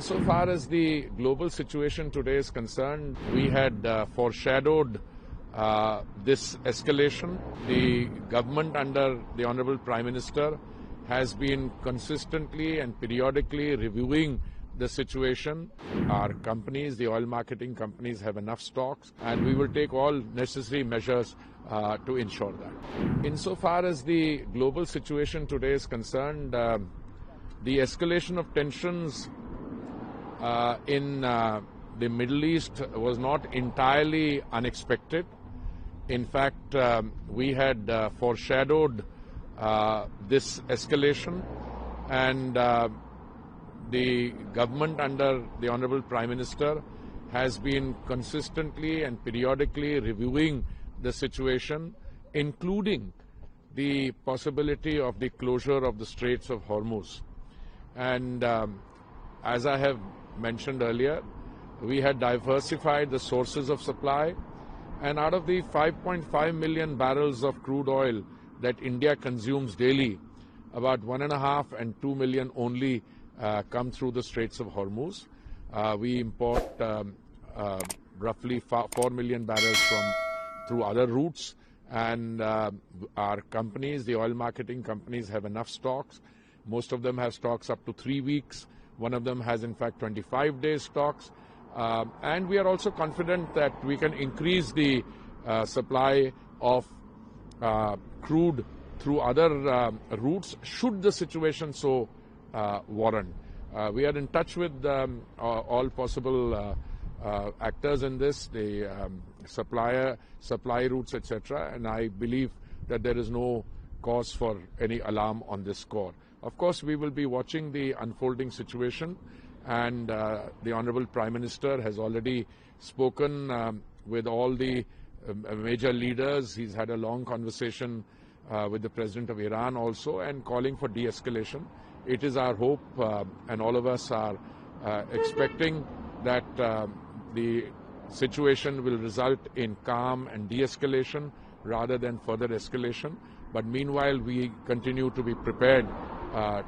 So far as the global situation today is concerned, we had foreshadowed this escalation. The government under the Honorable Prime Minister has been consistently and periodically reviewing the situation. Our companies, the oil marketing companies, have enough stocks, and we will take all necessary measures to ensure that. Insofar as the global situation today is concerned, the escalation of tensions in the Middle East was not entirely unexpected. In fact, we had foreshadowed this escalation, and the government under the Honorable Prime Minister has been consistently and periodically reviewing the situation, including the possibility of the closure of the Straits of Hormuz. And as I have mentioned earlier, we had diversified the sources of supply, and out of the 5.5 million barrels of crude oil that India consumes daily, about 1.5 and 2 million only come through the Straits of Hormuz. We import roughly 4 million barrels through other routes, and our companies, the oil marketing companies, have enough stocks. Most of them have stocks up to 3 weeks. One of them has, in fact, 25 days stocks. And we are also confident that we can increase the supply of crude through other routes should the situation so warrant. We are in touch with all possible actors in this, the supply routes, etc. And I believe that there is no cause for any alarm on this score. Of course, we will be watching the unfolding situation, and the Honorable Prime Minister has already spoken with all the major leaders. He's had a long conversation with the President of Iran also, and calling for de-escalation. It is our hope, and all of us are expecting that the situation will result in calm and de-escalation rather than further escalation. But meanwhile, we continue to be prepared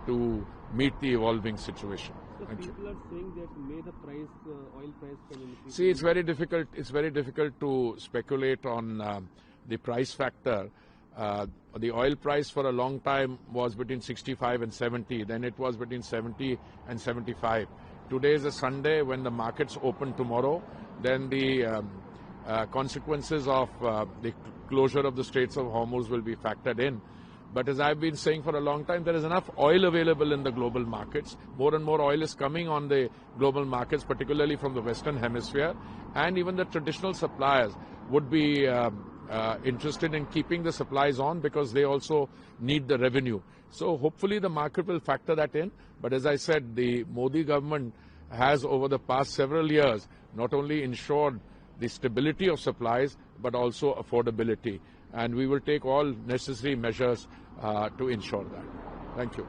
to meet the evolving situation. Thank you. People are saying that may the price, oil price can increase. See, it's very difficult. It's very difficult to speculate on the price factor. The oil price for a long time was between 65 and 70. Then it was between 70 and 75. Today is a Sunday. When the markets open tomorrow, then the consequences of the closure of the Straits of Hormuz will be factored in. But as I've been saying for a long time, there is enough oil available in the global markets. More and more oil is coming on the global markets, particularly from the Western Hemisphere. And even the traditional suppliers would be interested in keeping the supplies on because they also need the revenue. So hopefully the market will factor that in. But as I said, the Modi government has over the past several years not only ensured the stability of supplies but also affordability. And we will take all necessary measures to ensure that. Thank you.